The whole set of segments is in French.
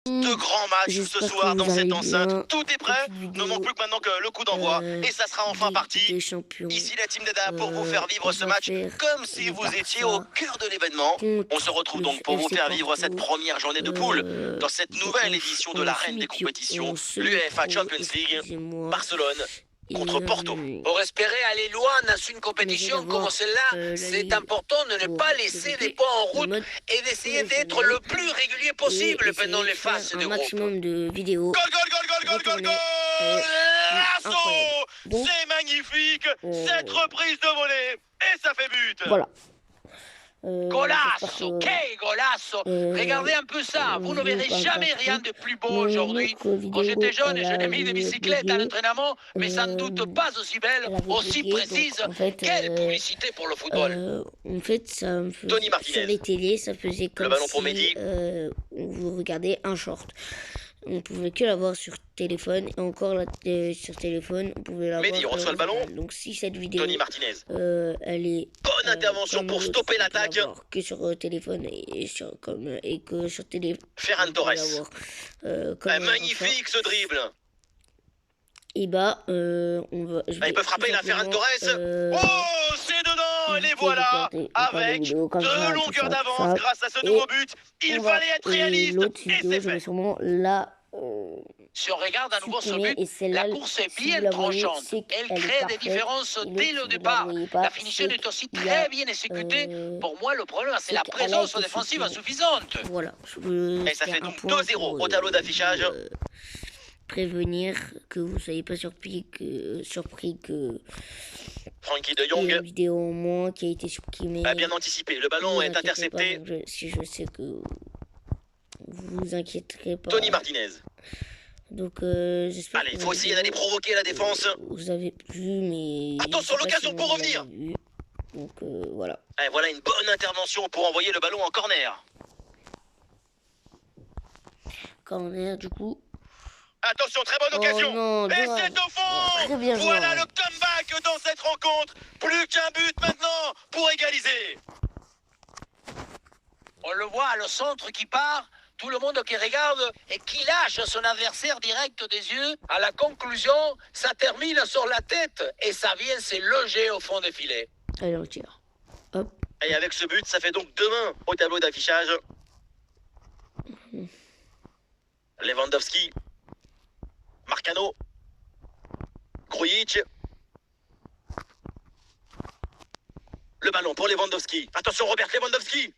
De grands matchs ce soir dans cette enceinte. bien. Tout est prêt. Ne manque plus que maintenant que le coup d'envoi. Et ça sera enfin parti. Des champions. Ici la team d'Ada pour vous faire vivre on ce va match faire comme si le vous Barça étiez au cœur de l'événement. On se retrouve donc pour vous FC faire vivre cette Porto. première journée de poule dans cette nouvelle édition de la reine des semi-pro, compétitions, en l'UEFA semi-pro, Champions League, excusez-moi. Barcelone contre Porto. Pour espérer aller loin dans une compétition d'abord, comme celle-là, la c'est Ligue important de ne pour pas laisser développer des points en le route mode et d'essayer d'être professionnel le plus régulier possible et pendant les essayer de faire phases de un groupe. maximum de vidéos. Goal, goal, goal, goal, goal, goal, Retourner. goal! Lasso! Incroyable. Donc, C'est magnifique! Cette reprise de volée! Et ça fait but! voilà. Golasso, quel golasso! Regardez un peu ça, vous ne verrez jamais rien de plus beau aujourd'hui. Quand j'étais jeune, j'ai mis des bicyclettes à l'entraînement, mais sans doute pas aussi belle, aussi précise. Quelle publicité pour le football! En fait, ça me faisait, Tony Martinez. sur les télés, ça faisait comme ballon pour si Mehdi. vous regardez un short. On pouvait que l'avoir sur téléphone et encore sur téléphone, on pouvait l'avoir. Mehdi reçoit le ballon. Donc si cette vidéo, Tony Martinez. elle est Bonne intervention comme pour l'autre, stopper on peut l'attaque. l'avoir que sur téléphone et que sur télé. Ferran on peut Torres. l'avoir, comme un Magnifique ce dribble. Et bah, on va. Il peut frapper la Ferran Torres. Oh, c'est dedans. Et les voilà. Avec deux longueurs d'avance grâce à ce nouveau but. Il fallait être réaliste. L'autre Et vidéo, c'est je vais fait. sûrement la. Si on regarde à nouveau ce supprimer, but, et celle-là, la course est si bien vous la voyez, tranchante. c'est Elle qu'elle est crée des parfaite. différences Et l'autre, dès si le vous la départ. voyez pas, La finition c'est est aussi qu'il y a, très bien exécutée. Pour moi, le problème, c'est c'est la qu'elle a présence été défensive supprimée. insuffisante. Voilà. Et ça fait donc 2-0 au tableau d'affichage. Prévenir que vous soyez pas surpris que Frankie de il y a une Jong vidéo en moins qui a été supprimée. a bien anticipé. Le ballon Ne vous est inquiétez intercepté. pas, si je sais que vous vous inquiéterez pas. Tony Martinez. Donc j'espère. Allez, que il faut essayer d'aller provoquer la défense. vous avez vu, mais Attention, je sais pas l'occasion si pour vous revenir. l'avez vu. Donc voilà. Et voilà une bonne intervention pour envoyer le ballon en corner. Corner du coup. Attention, très bonne occasion. non, Et dommage. c'est au fond. Très bien joué. Voilà le comeback dans cette rencontre. Plus qu'un but maintenant pour égaliser. On le voit, le centre qui part, tout le monde qui regarde et qui lâche son adversaire direct des yeux. À la conclusion, ça termine sur la tête et ça vient se loger au fond des filets. Allez, on tire. Hop. Et avec ce but, ça fait donc 2-1 au tableau d'affichage. Lewandowski. Marcano. Grujic. Le ballon pour Lewandowski. Attention, Robert Lewandowski.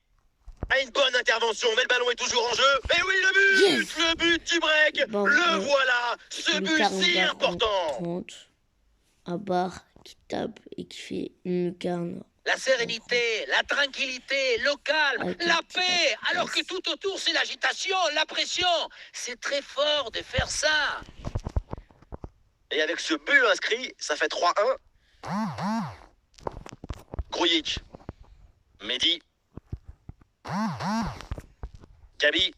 A une bonne intervention, mais le ballon est toujours en jeu. Et oui, le but. Yes. Le but du break. Bon, le voilà. Ce but si important. 30. À barre qui tape et qui fait une lucarne. La sérénité, la tranquillité, le calme, Avec la un petit paix, peu. alors que tout autour c'est l'agitation, la pression. C'est très fort de faire ça. Et avec ce but inscrit, ça fait 3-1. Grujic. Mehdi. Gabi.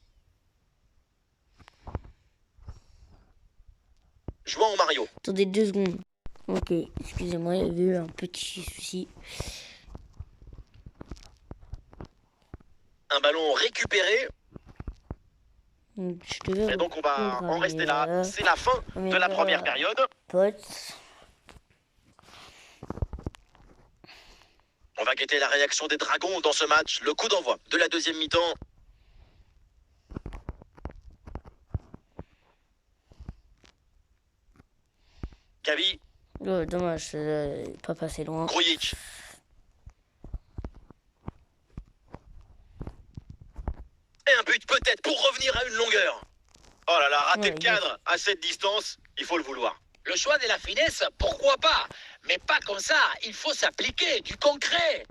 Jouant Mario. Attendez 2 secondes. Ok, excusez-moi, il y avait eu un petit souci. Un ballon récupéré. Donc, je devais Et donc on va reprendre en rester là. C'est la fin de la première période. potes. On va guetter la réaction des Dragons dans ce match. Le coup d'envoi de la deuxième mi-temps. Gavi, Oh, dommage, c'est pas passé loin. Grujic. Et un but peut-être pour revenir à une longueur. Oh là là, rater Ouais, le cadre à cette distance, il faut le vouloir. Le choix de la finesse, pourquoi pas? Mais pas comme ça, il faut s'appliquer, du concret.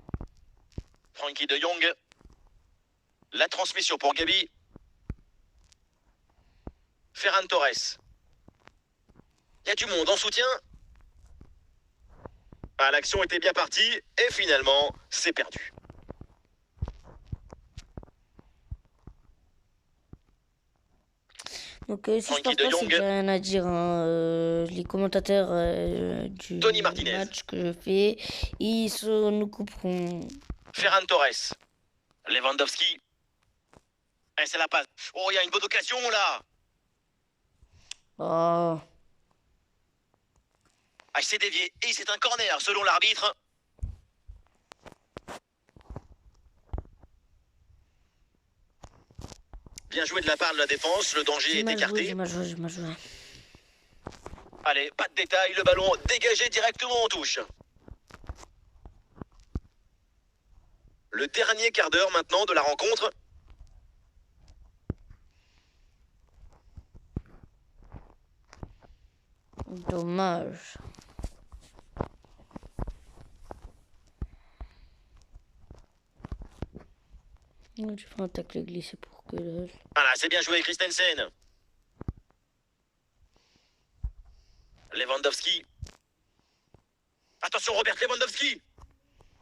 Frankie de Jong. La transmission pour Gabi. Ferran Torres. Il y a du monde en soutien. Ah, l'action était bien partie et finalement, c'est perdu. Donc si je Frankie pense de pas, c'est Jong. que j'ai rien à dire. Hein. Les commentateurs du Tony Martinez. match que je fais, nous couperont. Ferran Torres. Lewandowski. Allez, c'est la passe. Oh, il y a une bonne occasion, là. Oh. Ah, il s'est dévié. Et c'est un corner, selon l'arbitre. Bien joué de la part de la défense. Le danger est écarté. J'ai mal joué. Allez, pas de détail. Le ballon dégagé directement en touche. Le dernier quart d'heure maintenant de la rencontre. Dommage. Je fais un tacle glissé pour que là. Voilà, c'est bien joué, Christensen. Lewandowski. Attention, Robert Lewandowski.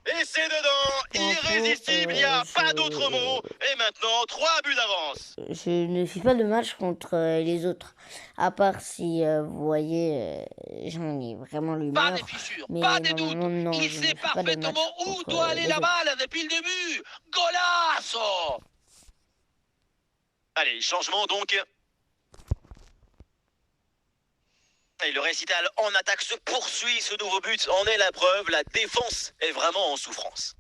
Et c'est dedans. Irrésistible, il n'y a pas d'autre mot. Et maintenant, 3 buts d'avance. Je ne suis pas de match contre les autres. À part si, vous voyez, j'en ai vraiment l'humeur. Pas de fissures, pas de doute. Il sait parfaitement où doit aller la balle depuis le début. Golasso! Allez, changement donc. Et le récital en attaque se poursuit. Ce nouveau but en est la preuve. La défense est vraiment en souffrance.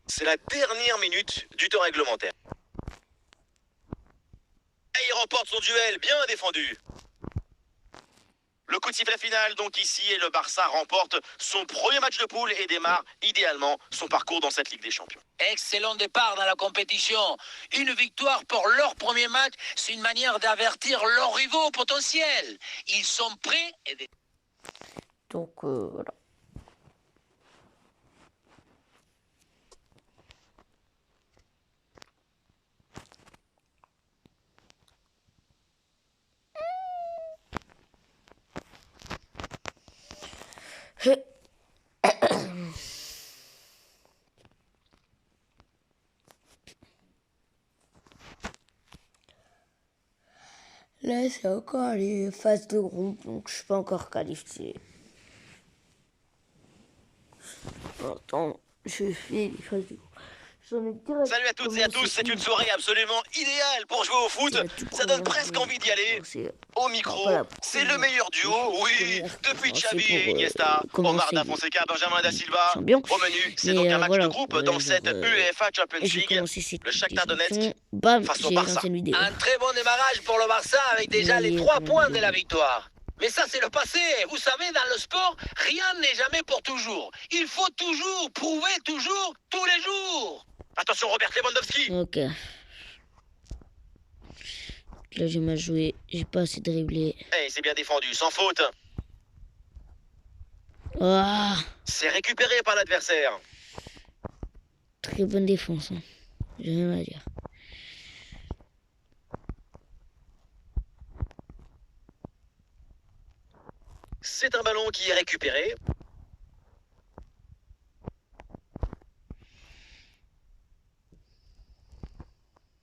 C'est la dernière minute du temps réglementaire. Et il remporte son duel, bien défendu. Le coup de sifflet final, donc ici, et le Barça remporte son premier match de poule et démarre idéalement son parcours dans cette Ligue des Champions. Excellent départ dans la compétition. Une victoire pour leur premier match, c'est une manière d'avertir leurs rivaux potentiels. Ils sont prêts. Donc, voilà. Là, c'est encore les phases de groupe, donc je suis pas encore qualifié. Attends, je fais les phases de groupe. Salut à toutes et à tous, c'est une soirée absolument idéale pour jouer au foot. Ça donne presque envie d'y aller. Au micro, c'est le meilleur duo, oui, depuis Xavi et Iniesta, Omar Da Fonseca, Benjamin Da Silva. Au menu, c'est donc un match de groupe dans cette UEFA Champions League. Le Shakhtar Donetsk face au Barça. Un très bon démarrage pour le Barça avec déjà les 3 points de la victoire. Mais ça, c'est le passé. Vous savez, dans le sport, rien n'est jamais pour toujours. Il faut toujours prouver toujours, tous les jours. Attention, Robert Lewandowski. Ok. Là, j'ai mal joué. J'ai pas assez dribblé. Eh, c'est bien défendu, sans faute. Ah, C'est récupéré par l'adversaire. très bonne défense. Hein. J'ai rien à dire. C'est un ballon qui est récupéré.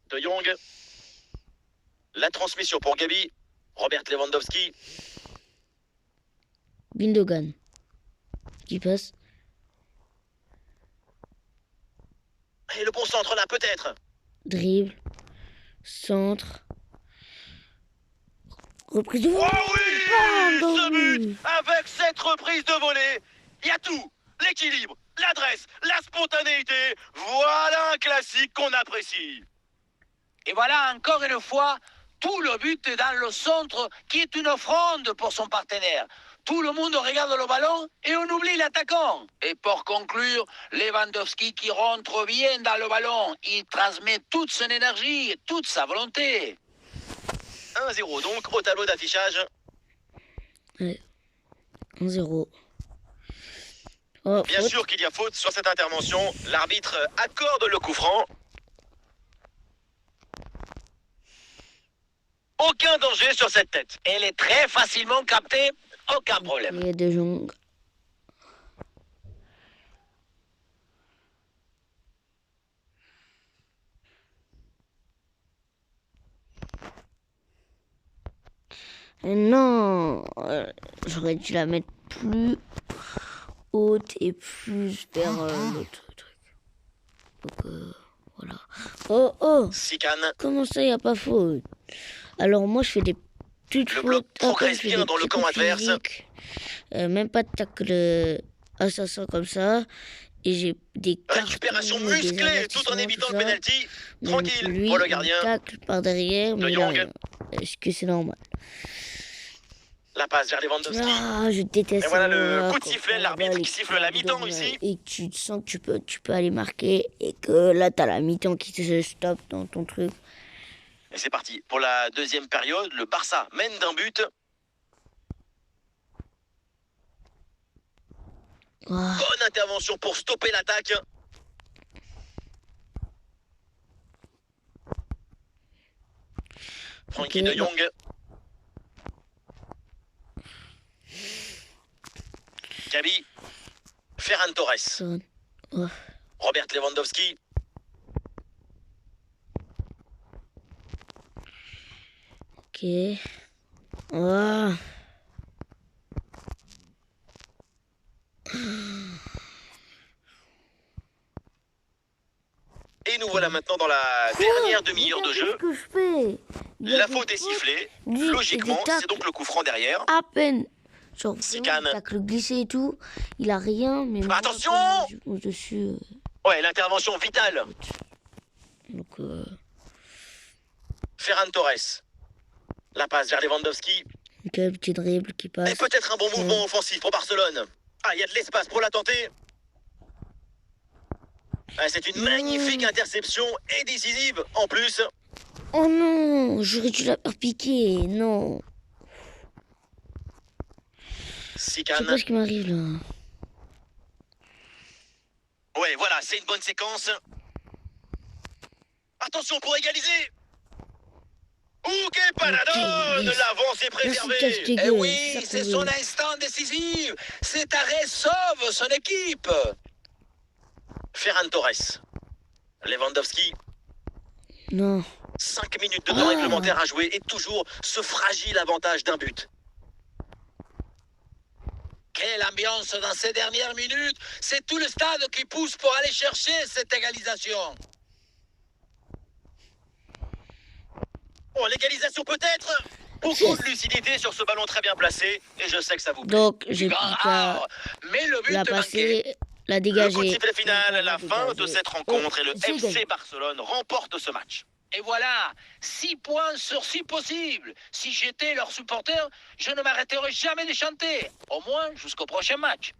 De Jong. La transmission pour Gabi. Robert Lewandowski. Gundogan. Qui passe. Et le bon centre là, peut-être. Dribble. Centre. Reprise de volée. Oh oui, Bam, ce but. Avec cette reprise de volée, il y a tout. L'équilibre, l'adresse, la spontanéité. Voilà un classique qu'on apprécie. Et voilà encore une fois, tout le but est dans le centre qui est une offrande pour son partenaire. Tout le monde regarde le ballon et on oublie l'attaquant. Et pour conclure, Lewandowski qui rentre bien dans le ballon, il transmet toute son énergie et toute sa volonté. 1-0 donc au tableau d'affichage. Ouais. 1-0. Oh, Bien faute. sûr qu'il y a faute sur cette intervention. L'arbitre accorde le coup franc. Aucun danger sur cette tête. Elle est très facilement captée, aucun problème. Il y a De Jong. Et non, j'aurais dû la mettre plus haute et plus vers l'autre truc. Donc voilà. Voilà. Oh, oh. Sican. Comment ça, il n'y a pas faute? Alors, moi, je fais des petites Le bloc fautes. Après, progresse je fais bien des dans le petits camp coups adverse. physiques. Même pas de tacle assassin comme ça. Et j'ai des Récupération cartons, des musclée tout en avertissements, évitant tout le ça. penalty. Mais Tranquille lui, pour le il gardien. tacle par derrière, De mais il a Jong. rien. Est-ce que c'est normal? La passe vers Lewandowski. Ah, je déteste Et voilà ça, le voilà, coup de quand sifflet, on l'arbitre va qui siffle la mi-temps ici. et que tu sens que tu peux aller marquer et que là, t'as la mi-temps qui te stoppe dans ton truc. Et c'est parti. Pour la deuxième période, le Barça mène d'un but. Ah, Bonne intervention pour stopper l'attaque. Frankie ok, de Jong. Gabi. Ferran Torres. oh, Robert Lewandowski. ok. Ah, Et nous voilà maintenant dans la dernière demi-heure de jeu. Qu'est-ce que je fais? La faute est sifflée. Logiquement, c'est donc le coup franc derrière. À peine. Genre, Sican. vraiment, tacle glissé et tout. Il a rien, mais moi, Attention! comme je suis... Ouais, l'intervention vitale. donc, Ferran Torres. La passe vers Lewandowski. ok, petit dribble qui passe. Et peut-être un bon mouvement offensif pour Barcelone. Ah, il y a de l'espace pour la tenter. Ah, c'est une magnifique interception et décisive en plus. Oh non, j'aurais dû la faire piquer, non. Je Sican. sais pas ce qui m'arrive là. Ouais, voilà, c'est une bonne séquence. Attention pour égaliser. Ok, Paradone, yes. l'avance est préservée. Merci, Casse-Gueule. Eh oui, Ça c'est pouvait. son instant décisif. Cet arrêt sauve son équipe. Ferran Torres. Lewandowski. Non. 5 minutes de temps réglementaire à jouer et toujours ce fragile avantage d'un but. Quelle ambiance dans ces dernières minutes. C'est tout le stade qui pousse pour aller chercher cette égalisation. Oh, l'égalisation peut-être. Beaucoup de lucidité sur ce ballon très bien placé et je sais que ça vous plaît. Donc, j'ai Grand plus qu'à rare, mais le but la manquait. passer, la Le coup de dégager. sifflet final, la fin de dégager. cette rencontre et le j'ai FC gagné. Barcelone remporte ce match. Et voilà, 6 points sur 6 possibles. Si j'étais leur supporter, je ne m'arrêterais jamais de chanter. Au moins jusqu'au prochain match.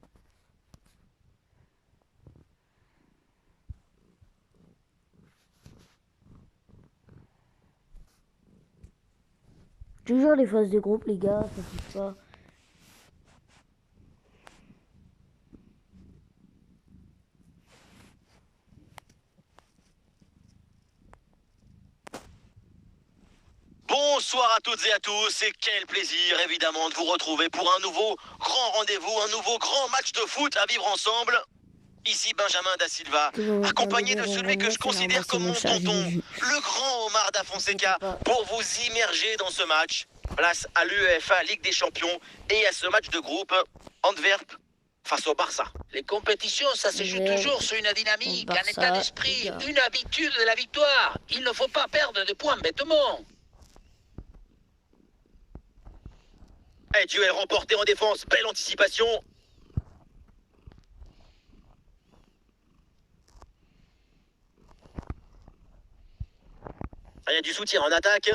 Toujours les phases de groupe, les gars, ça suffit pas. Bonsoir à toutes et à tous et quel plaisir évidemment de vous retrouver pour un nouveau grand rendez-vous, un nouveau grand match de foot à vivre ensemble. Ici Benjamin Da Silva, accompagné de celui que je considère comme mon tonton, le grand Omar Da Fonseca, pour vous immerger dans ce match. Place à l'UEFA Ligue des Champions et à ce match de groupe Antwerp face au Barça. Les compétitions, ça se joue toujours sur une dynamique, un Barça, état d'esprit, les gars. une habitude de la victoire. Il ne faut pas perdre de points bêtement. Et duel remporté en défense, belle anticipation. Il y a du soutien en attaque.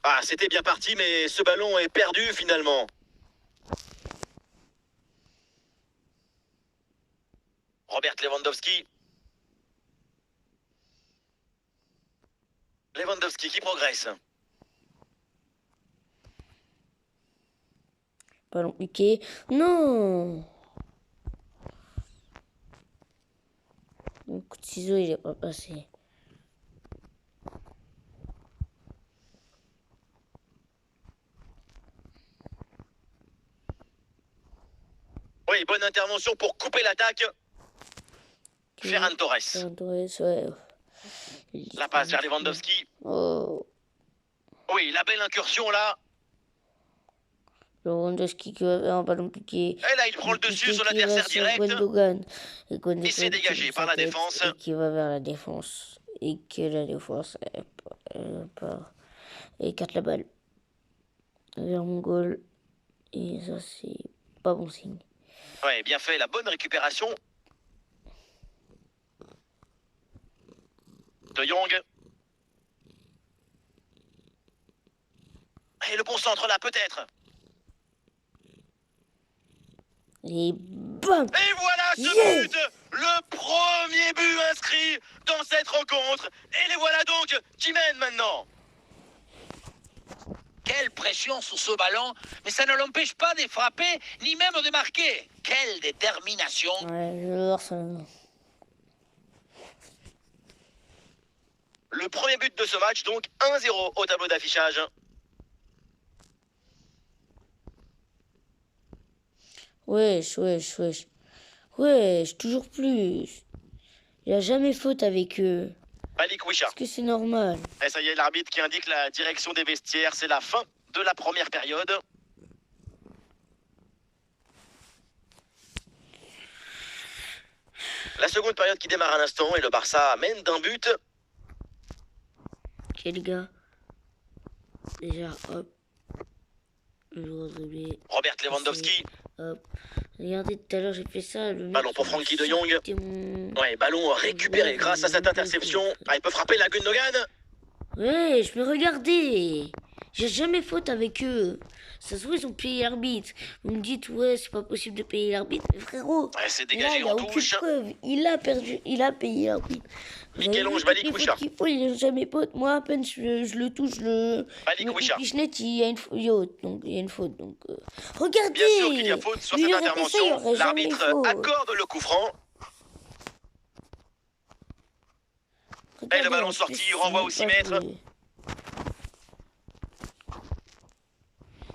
Ah, c'était bien parti, mais ce ballon est perdu finalement. Robert Lewandowski. Lewandowski qui progresse. Ballon piqué. Non. Le coup de ciseau, il est pas passé. Oui, bonne intervention pour couper l'attaque. Ferran Torres. Ferran Torres, ouais. La passe vers Lewandowski. Oh. Oui, la belle incursion là. Lewandowski qui va vers un ballon piqué. Et là, il prend le dessus sur l'adversaire direct. Gundogan. Il s'est dégagé par la défense. Et qui va vers la défense. Et que la défense écarte la balle vers mon goal. Et ça, c'est pas bon signe. Ouais, bien fait, la bonne récupération. De Jong. Et le bon centre là, peut-être. Et bam! Et voilà ce but! Le premier but inscrit dans cette rencontre. Et les voilà donc qui mènent maintenant. Quelle pression sur ce ballon, mais ça ne l'empêche pas de frapper, ni même de marquer. Quelle détermination! Ouais, je veux voir ça. Le premier but de ce match, donc 1-0 au tableau d'affichage. Wesh, toujours plus. Il a jamais faute avec eux. Malik Wisha. Est-ce que c'est normal? Et ça y est, l'arbitre qui indique la direction des vestiaires. C'est la fin de la première période. La seconde période qui démarre à l'instant et le Barça mène d'un but. Ok les gars. Déjà, hop. Robert Lewandowski. Hop. Regardez, tout à l'heure j'ai fait ça. Ballon pour Frankie de Jong. Ouais, ballon récupéré grâce à cette interception. Ah, il peut frapper la Gundogan. Ouais, je me regardais. J'ai jamais faute avec eux. Ça se voit, ils ont payé l'arbitre. Vous me dites, ouais, c'est pas possible de payer l'arbitre. Mais frérot, ouais, c'est dégagé en touche. Preuve. Il a perdu, il a payé l'arbitre. Michel-Ange Malik Wisha. Il n'a jamais faute. Moi, à peine je le touche, Malik Wisha. Pichenette, il y a une faute. Donc, il y a une faute. Donc, regardez. Bien sûr qu'il y a faute sur cette intervention. L'arbitre accorde le coup franc. Regardez, et le ballon sorti, renvoie au 6 mètres.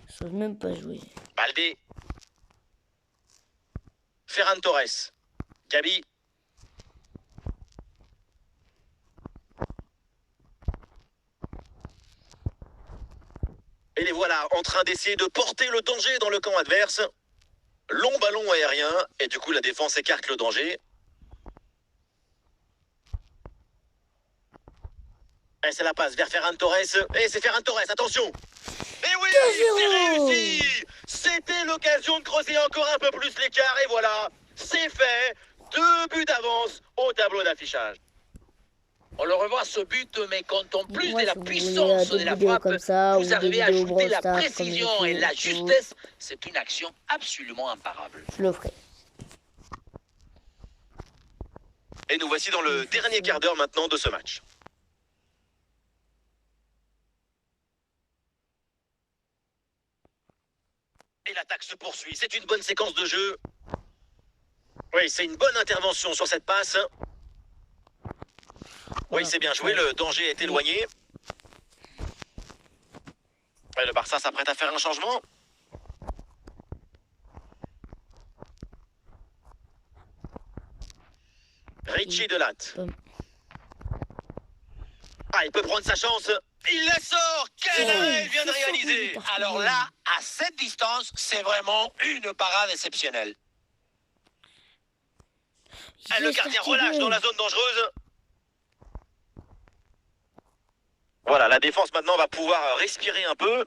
Ils savent même pas jouer. Baldé. Ferran Torres. Gabi. Et les voilà en train d'essayer de porter le danger dans le camp adverse. Long ballon aérien. Et du coup, la défense écarte le danger. Et c'est la passe vers Ferran Torres. Et c'est Ferran Torres, attention. Et oui, c'est réussi. C'était l'occasion de creuser encore un peu plus l'écart. Et voilà, c'est fait. 2 buts d'avance au tableau d'affichage. On le revoit ce but, mais quand en plus de la puissance de la frappe, vous arrivez à ajouter la précision et la justesse, c'est une action absolument imparable. Je le ferai. Et nous voici dans le dernier quart d'heure maintenant de ce match. Et l'attaque se poursuit. C'est une bonne séquence de jeu. Oui, c'est une bonne intervention sur cette passe. Oui, c'est bien joué. Le danger est éloigné. Et le Barça s'apprête à faire un changement. Richie Delatte. Ah, il peut prendre sa chance. Il la sort. Quel arrêt il vient de réaliser. Alors là, à cette distance, c'est vraiment une parade exceptionnelle. Le gardien relâche dans la zone dangereuse. Voilà, la défense maintenant va pouvoir respirer un peu.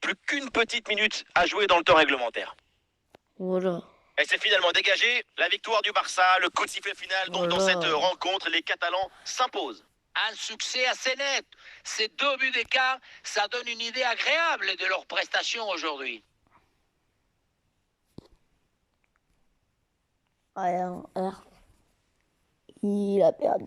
Plus qu'une petite minute à jouer dans le temps réglementaire. Voilà. Et c'est finalement dégagé. La victoire du Barça, le coup de sifflet final. Donc dans cette rencontre, les Catalans s'imposent. Un succès assez net. Ces 2 buts d'écart, ça donne une idée agréable de leur prestation aujourd'hui. Il a perdu.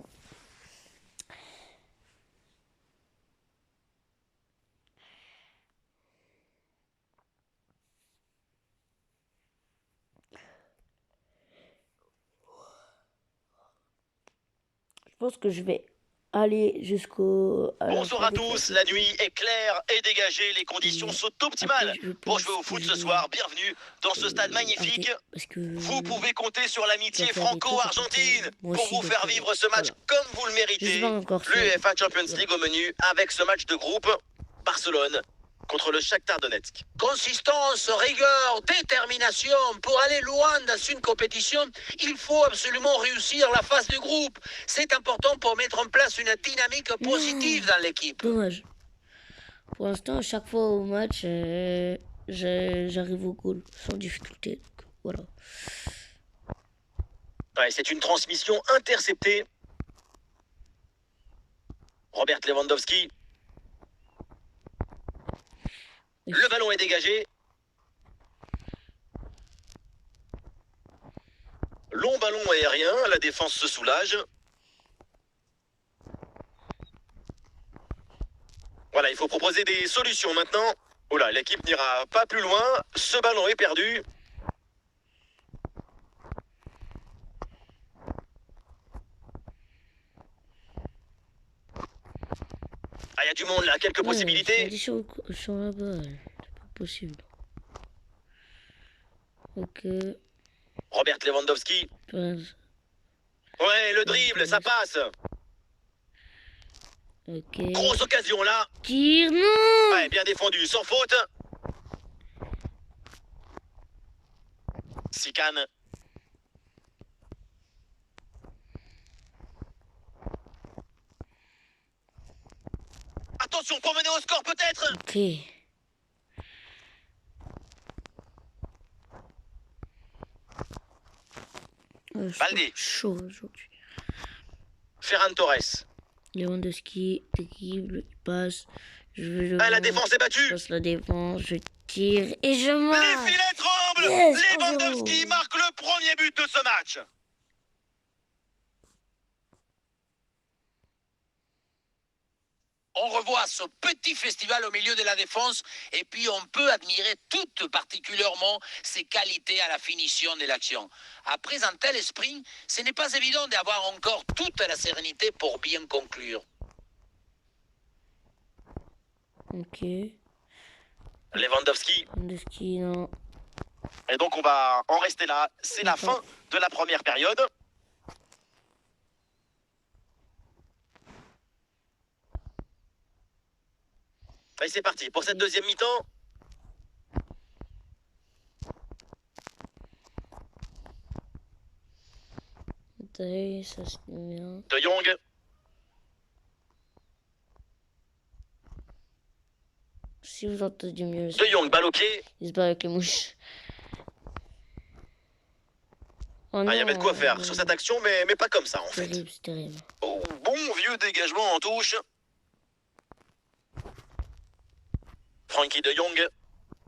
Je pense que je vais aller jusqu'au... Bonsoir à tous, la nuit est claire et dégagée, les conditions sont optimales pour jouer au foot ce soir. Bienvenue dans ce stade magnifique. Vous pouvez compter sur l'amitié franco-argentine pour vous faire vivre ce match comme vous le méritez. L'UEFA Champions League au menu avec ce match de groupe. Barcelone contre le Shakhtar Donetsk. Consistance, rigueur, détermination. Pour aller loin dans une compétition, il faut absolument réussir la phase de groupe. C'est important pour mettre en place une dynamique positive dans l'équipe. Dommage. Pour l'instant, à chaque fois au match, j'arrive au goal sans difficulté. Donc, voilà. Ouais, c'est une transmission interceptée. Robert Lewandowski. Le ballon est dégagé. Long ballon aérien, la défense se soulage. Voilà, il faut proposer des solutions maintenant. Oula, l'équipe n'ira pas plus loin. Ce ballon est perdu. Ah, il y a du monde là, quelques possibilités. Sur la balle, c'est pas possible. Ok. Robert Lewandowski. Ouais, le dribble, ça passe. Ok. Grosse occasion là. Tire, non. Ouais, bien défendu, sans faute. Sikane. Attention pour mener au score peut-être. Ok. Baldé. Chaud aujourd'hui. Ferran Torres. Lewandowski, dribble, il passe. La défense est battue. Je passe la défense, je tire et je marque. Les filets tremblent. Yes, Lewandowski marque le premier but de ce match. On revoit ce petit festival au milieu de la défense et puis on peut admirer tout particulièrement ses qualités à la finition de l'action. Après un tel sprint, ce n'est pas évident d'avoir encore toute la sérénité pour bien conclure. Ok. Lewandowski. Lewandowski, non. Et donc on va en rester là. C'est la fin de la première période. Et c'est parti pour cette deuxième mi-temps. Ça c'est bien. De Jong. Si vous entendez mieux. De Jong, balle au pied. Il se bat avec les mouches. Oh il y avait de quoi faire sur cette action, mais pas comme ça en fait. C'est terrible. Oh, bon vieux dégagement en touche. Frankie de Jong.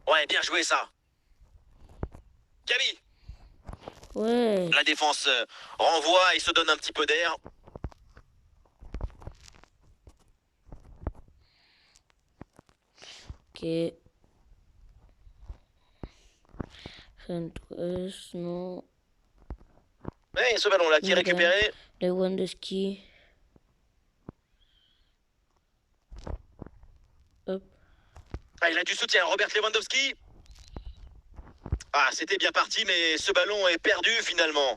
Ouais, bien joué ça. Gabi. Ouais. La défense renvoie et se donne un petit peu d'air. Ok. Non. Ouais, ce ballon-là qui est récupéré. Lewandowski. Hop. Ah, il a du soutien, Robert Lewandowski. Ah, c'était bien parti, mais ce ballon est perdu finalement.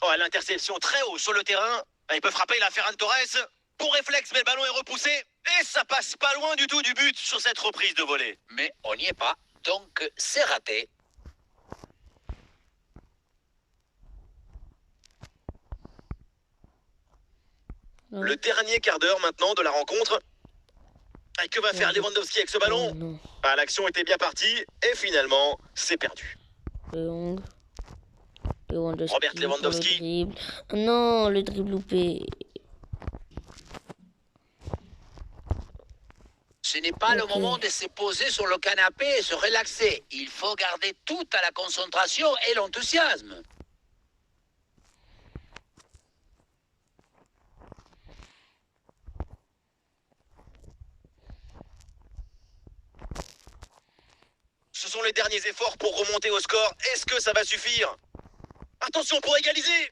Oh, l'interception très haut sur le terrain. Il peut frapper la Ferran Torres. Pour réflexe, mais le ballon est repoussé. Et ça passe pas loin du tout du but sur cette reprise de volée. Mais on n'y est pas, donc c'est raté. Le dernier quart d'heure maintenant de la rencontre. Et que va faire Lewandowski avec ce ballon? L'action était bien partie et finalement, c'est perdu. Robert Lewandowski. Non, le dribble loupé. Ce n'est pas le moment de se poser sur le canapé et se relaxer. Il faut garder toute la concentration et l'enthousiasme. Ce sont les derniers efforts pour remonter au score. Est-ce que ça va suffire? Attention pour égaliser.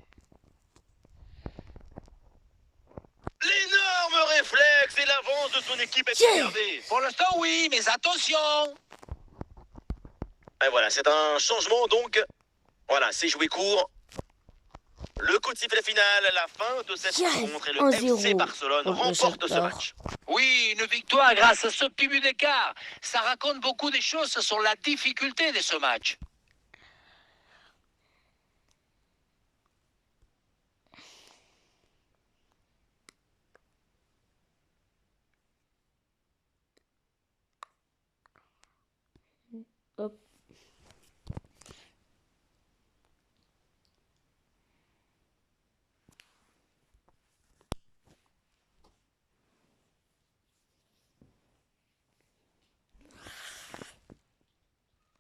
L'énorme réflexe et l'avance de son équipe est observée. Pour l'instant, oui, mais attention. Et voilà, c'est un changement donc. Voilà, c'est joué court. Le coup de sifflet final, la fin de cette rencontre et le 1-0. FC Barcelone remporte ce match. Oui, une victoire grâce à ce petit but d'écart. Ça raconte beaucoup de choses sur la difficulté de ce match. Hop.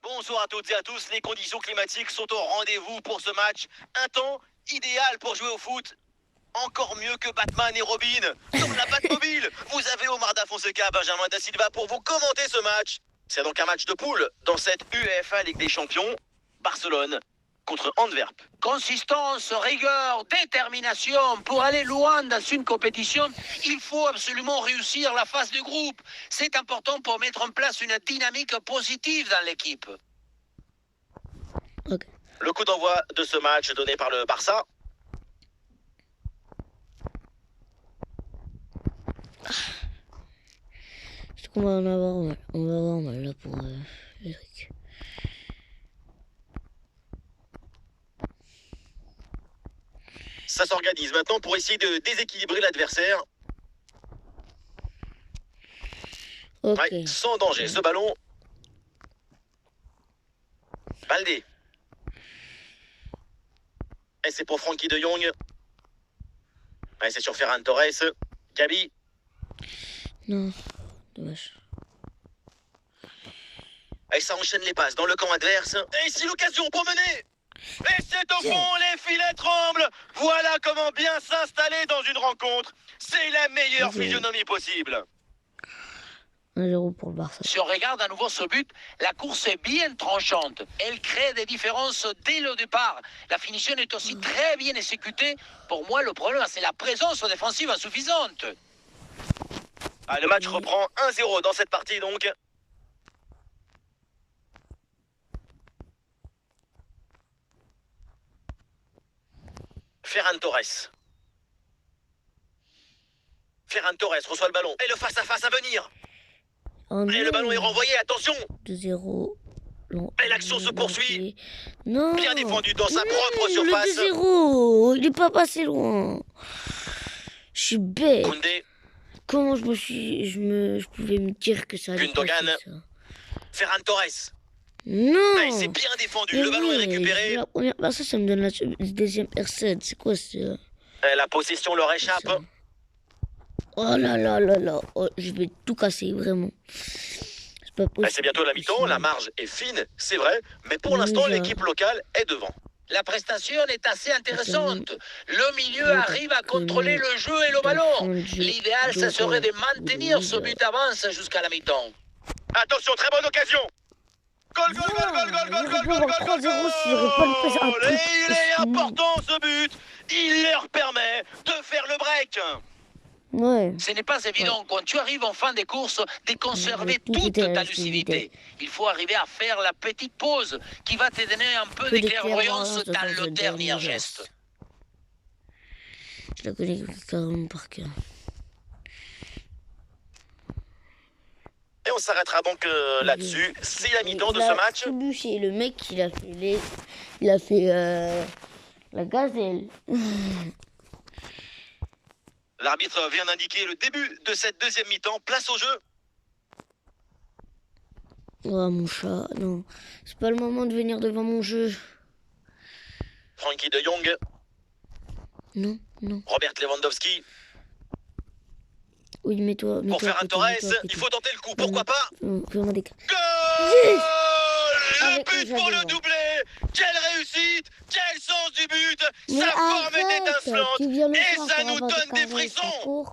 Bonsoir à toutes et à tous, les conditions climatiques sont au rendez-vous pour ce match. Un temps idéal pour jouer au foot. Encore mieux que Batman et Robin. Dans la Batmobile, vous avez Omar Da Fonseca, Benjamin Da Silva pour vous commenter ce match. C'est donc un match de poule dans cette UEFA Ligue des Champions. Barcelone contre Antwerp. Consistance, rigueur, détermination. Pour aller loin dans une compétition, il faut absolument réussir la phase de groupe. C'est important pour mettre en place une dynamique positive dans l'équipe. Okay. Le coup d'envoi de ce match donné par le Barça. Je crois qu'on va en avoir mal. On va avoir mal là pour les trucs. Ça s'organise maintenant pour essayer de déséquilibrer l'adversaire. Okay. Ouais, sans danger, ce ballon. Baldé. Et c'est pour Frenkie de Jong. Ouais, c'est sur Ferran Torres. Gabi. Non, dommage. Et ça enchaîne les passes dans le camp adverse. Et ici l'occasion pour mener. Et c'est au fond, les filets tremblent. Voilà comment bien s'installer dans une rencontre. C'est la meilleure physionomie possible. 1-0 pour le Barça. Si on regarde à nouveau ce but, la course est bien tranchante. Elle crée des différences dès le départ. La finition est aussi très bien exécutée. Pour moi, le problème, c'est la présence défensive insuffisante. Ah, le match reprend 1-0 dans cette partie donc. Ferran Torres. Ferran Torres reçoit le ballon. Et le face-à-face à venir. Oh et le ballon est renvoyé, attention. 2-0. Et l'action se poursuit. Non. Bien défendu dans sa propre surface. Le 2-0. Il n'est pas passé loin. Je suis bête. Koundé. Comment je pouvais me dire que ça allait Gundogan. passer, ça. Ferran Torres. Non. Ah, c'est bien défendu. Le ballon est récupéré. La première ça me donne la deuxième R7. C'est quoi ça? La possession leur échappe. Oh là là là là. Oh, je vais tout casser, vraiment. C'est pas possible. C'est bientôt la mi-temps. La marge est fine, c'est vrai. Mais pour l'instant, l'équipe locale est devant. La prestation est assez intéressante. Le milieu arrive à contrôler le jeu et le ballon. L'idéal, ça serait de maintenir ce but d'avance jusqu'à la mi-temps. Attention, très bonne occasion. Goal, goal, goal, goal, goal, goal, goal, goal, goal, goal. Et il est important ce but. Il leur permet de faire le break. Ouais. Ce n'est pas évident, quand tu arrives en fin de course, de conserver toute ta lucidité. Il faut arriver à faire la petite pause qui va te donner un peu d'éclairvoyance dans le dernier geste. Je la connais carrément par cœur. Et on s'arrêtera donc là-dessus. C'est la mi-temps de ce match. C'est le mec qui a fait la gazelle. L'arbitre vient d'indiquer le début de cette deuxième mi-temps. Place au jeu. Oh mon chat, non. C'est pas le moment de venir devant mon jeu. Frenkie de Jong. Non, non. Robert Lewandowski. Oui, mets-toi. Pour faire un Torres, il faut tenter le coup. Pourquoi pas? Fais-moi des... Goal! Le but pour le doublé. Quelle réussite! Quel sens du but! Sa forme est étincelante et ça nous donne des frissons!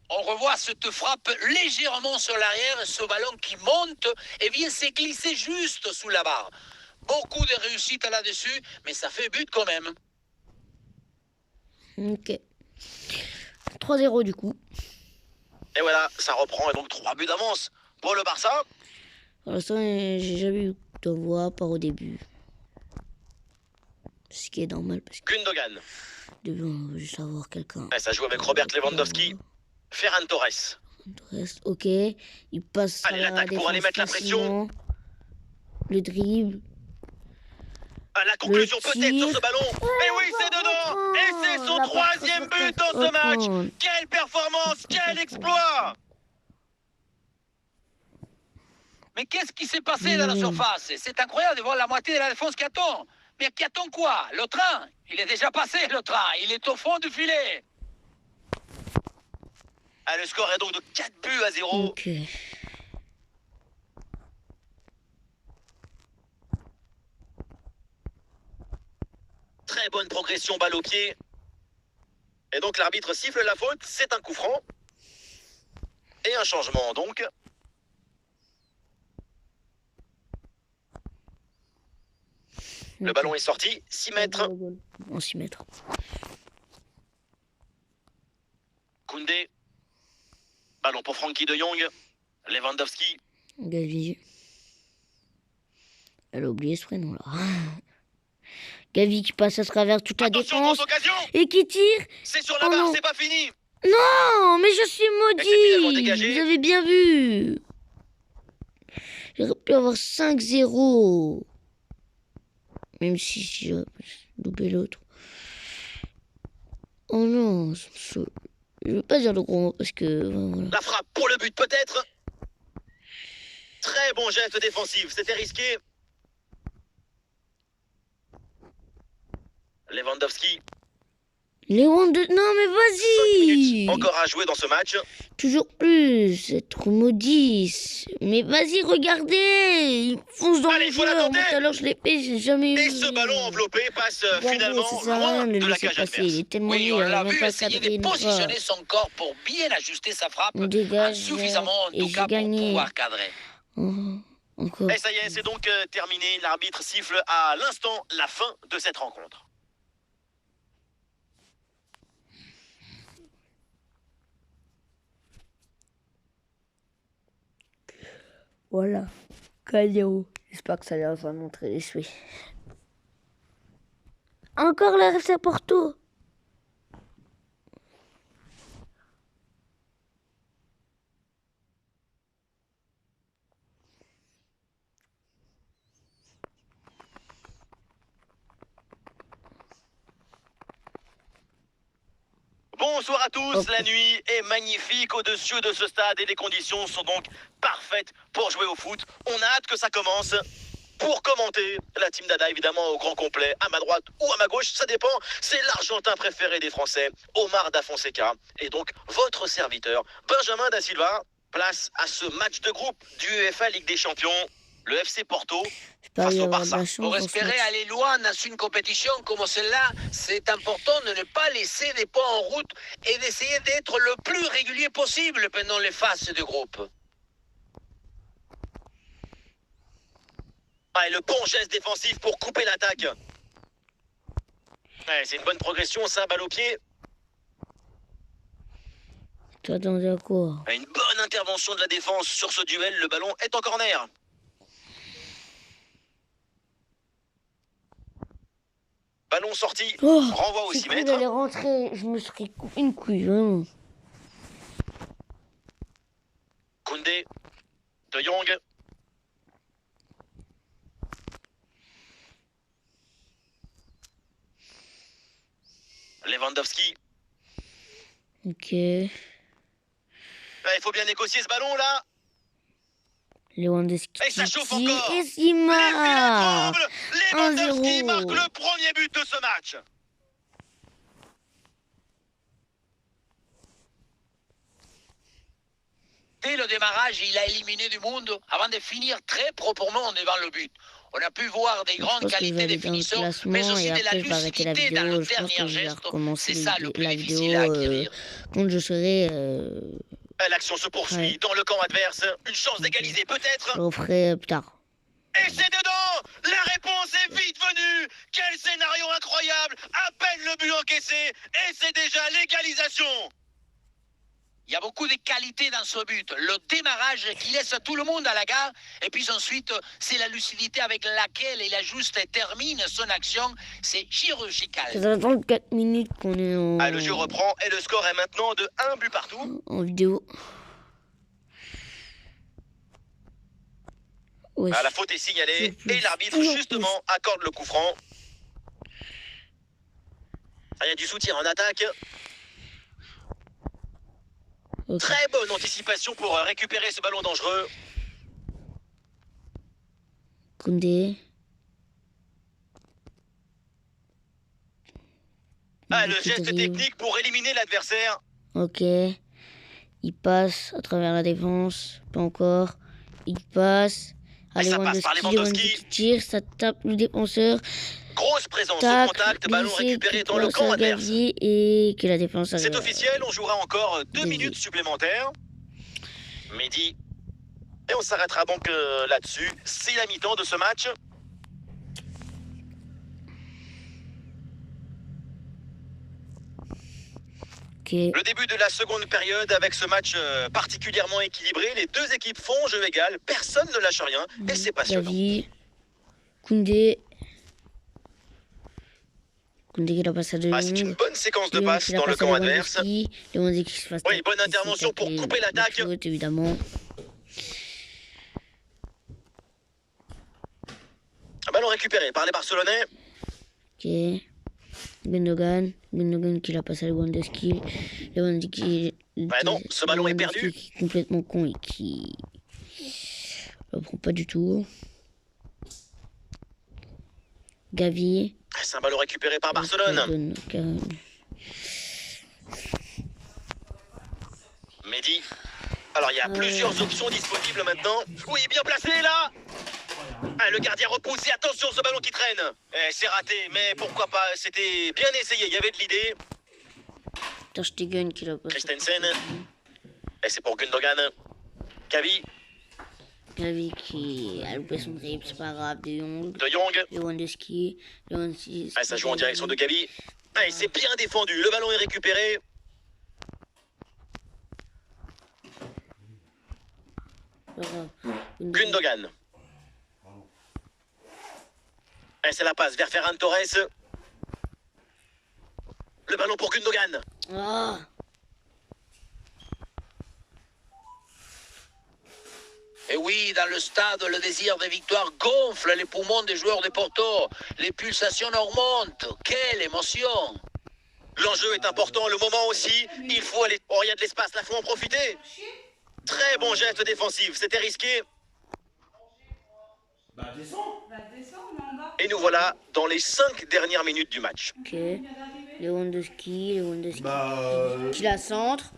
On revoit cette frappe légèrement sur l'arrière, ce ballon qui monte et vient se glisser juste sous la barre. Beaucoup de réussite là-dessus, mais ça fait but quand même. Ok. 3-0 du coup. Et voilà, ça reprend et donc 3 buts d'avance pour le Barça. Pour l'instant, j'ai jamais eu de voix, par au début. Ce qui est normal parce que Gundogan. on veut juste avoir quelqu'un. Ça joue avec Robert Lewandowski. Ferran Torres. Ok, il passe Allez, l'attaque pour aller mettre la pression. Le dribble. La conclusion peut-être sur ce ballon. Et oui, c'est dedans. Et c'est son 3e but dans ce match. Quelle performance, quel exploit. Mais qu'est-ce qui s'est passé dans la surface? C'est incroyable de voir la moitié de la défense qui attend. Mais qui attend quoi? Le train? Il est déjà passé, le train. Il est au fond du filet. Le score est donc de 4-0. Ok. Très bonne progression, balle au pied. Et donc l'arbitre siffle la faute, c'est un coup franc. Et un changement donc. Le ballon est sorti, 6 mètres. En 6 mètres. Koundé. Ballon pour Frankie de Jong. Lewandowski. Gavi. Elle a oublié ce prénom là. Gavi qui passe à travers toute la défense et qui tire. C'est sur la barre, c'est pas fini. Non, mais je suis maudit. Vous avez bien vu. J'aurais pu avoir 5-0. Même si j'ai loupé l'autre. Oh non, je veux pas dire le gros mot parce que... Voilà. La frappe pour le but peut-être. Très bon geste défensif, c'était risqué. Lewandowski. Non mais vas-y. Encore à jouer dans ce match. Toujours plus, c'est trop maudit. Mais vas-y, regardez. Il fonce dans le jeu. Moi, tout à l'heure, je l'ai fait, j'ai jamais eu. Et ce ballon enveloppé passe finalement loin de la cage adverse. Il est tellement oui, on l'a vu pas essayer de positionner son corps pour bien ajuster sa frappe. Suffisamment, en tout cas, pour pouvoir cadrer. Encore. Et ça y est, c'est donc terminé. L'arbitre siffle à l'instant la fin de cette rencontre. Voilà, 4-0. J'espère que ça leur va montrer les souhaits. Encore la FC Porto. Bonsoir à tous, la nuit est magnifique au-dessus de ce stade et les conditions sont donc parfaites pour jouer au foot. On a hâte que ça commence. Pour commenter, la team Dada évidemment au grand complet, à ma droite ou à ma gauche, ça dépend. C'est l'Argentin préféré des Français, Omar Da Fonseca, et donc votre serviteur, Benjamin Da Silva. Place à ce match de groupe du UEFA Ligue des Champions, le FC Porto face au Barça. Pour espérer aller loin dans une compétition comme celle-là, c'est important de ne pas laisser des points en route et d'essayer d'être le plus régulier possible pendant les phases de groupe. Et le bon geste défensif pour couper l'attaque. C'est une bonne progression, ça, balle au pied. T'attendais à quoi? Une bonne intervention de la défense sur ce duel, le ballon est en corner. Ballon sorti, renvoi au 6 mètres. J'allais rentrer, je me serais coupé une couille, vraiment. Koundé, De Jong. Lewandowski. Ok. Il faut bien négocier ce ballon là. Lewandowski. Et ça chauffe encore. Et il marque. Lewandowski marque le premier but de ce match. Dès le démarrage, il a éliminé du monde avant de finir très proprement devant le but. On a pu voir des grandes qualités des finisseurs, mais aussi de la lucidité dans le dernier geste. C'est ça le plus difficile à acquérir. Donc je serai... L'action se poursuit dans le camp adverse. Une chance d'égaliser peut-être. Je le ferai plus tard. Et c'est dedans. La réponse est vite venue. Quel scénario incroyable. À peine le but encaissé et c'est déjà l'égalisation. Il y a beaucoup de qualité dans ce but. Le démarrage qui laisse tout le monde à la gare. Et puis ensuite, c'est la lucidité avec laquelle il ajuste et termine son action. C'est chirurgical. Ça fait 34 minutes qu'on est en... Ah, le jeu reprend et le score est maintenant de 1 but partout. En vidéo. Ouais. Ah, la faute est signalée et l'arbitre justement accorde le coup franc. Ah, il y a du soutien en attaque. Okay. Très bonne anticipation pour récupérer ce ballon dangereux. Koundé. Ah, le geste technique pour éliminer l'adversaire. Ok. Il passe à travers la défense. Pas encore. Il passe. Allez, ça passe par Lewandowski. Qui tire, ça tape le défenseur. Grosse présence au contact, ballon récupéré dans le camp adverse. Et que la défense c'est officiel, on jouera encore 2 minutes supplémentaires. Mehdi. Et on s'arrêtera donc là-dessus. C'est la mi-temps de ce match. Okay. Le début de la seconde période avec ce match particulièrement équilibré. Les deux équipes font jeu égal, personne ne lâche rien et c'est passionnant. Gavi, Koundé. Koundé qui la passe à De Jong. C'est une bonne séquence de passes dans le camp adverse. Oui, bonne intervention pour couper l'attaque. Évidemment. Ballon récupéré par les Barcelonais. Ok. Gundogan qui la passe à Lewandowski. Non, ce ballon est perdu. Qui est complètement con et qui ne prend pas du tout. Gavi. C'est un ballon récupéré par Barcelone. Mehdi. Alors il y a plusieurs options disponibles maintenant. Oui, bien placé là. Ah, le gardien repousse et attention ce ballon qui traîne. C'est raté, mais pourquoi pas, c'était bien essayé, il y avait de l'idée. Ter Stegen qui l'a passé. Christensen. Et c'est pour Gundogan. Gavi. Gavi qui a loupé son dribble, c'est pas grave. De Jong. Lewandowski. Ça joue en direction de Gavi. Et c'est bien défendu, le ballon est récupéré. Gundogan. Et c'est la passe vers Ferran Torres. Le ballon pour Gundogan. Ah. Et oui, dans le stade, le désir de victoire gonfle les poumons des joueurs de Porto. Les pulsations augmentent. Quelle émotion! L'enjeu est important, le moment aussi. Il faut aller... Oh, il y a de l'espace, là, faut en profiter. Très bon geste défensif, c'était risqué. Et nous voilà dans les 5 dernières minutes du match. Ok. Lewandowski qui la centre.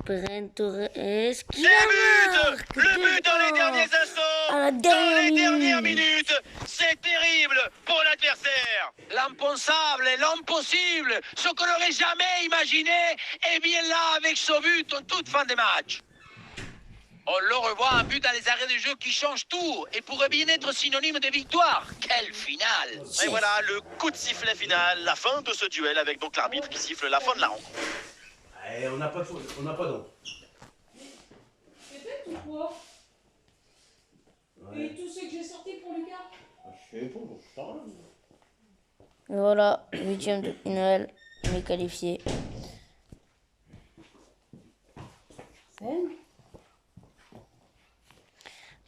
Ferran Torres qui le but dans les derniers instants, dans les dernières minutes. C'est terrible pour l'adversaire. L'impensable, l'impossible, ce qu'on n'aurait jamais imaginé, est bien là avec ce but en toute fin de match. On le revoit, un but dans les arrêts de jeu qui change tout et pourrait bien être synonyme de victoire. Quelle finale! Et voilà le coup de sifflet final, la fin de ce duel avec donc l'arbitre qui siffle la fin de la rencontre. Et on n'a pas d'eau. C'est fait ou quoi? Et tout ce que j'ai sorti pour Lucas? Je sais pas, bon, voilà, 8e de finale, on est qualifié.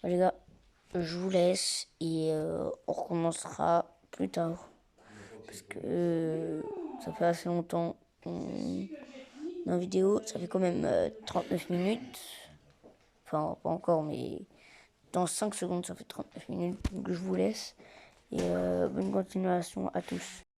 Les gars, je vous laisse et on recommencera plus tard. Parce que ça fait assez longtemps dans la vidéo. Ça fait quand même 39 minutes. Enfin, pas encore, mais dans 5 secondes, ça fait 39 minutes. Donc je vous laisse. Et bonne continuation à tous.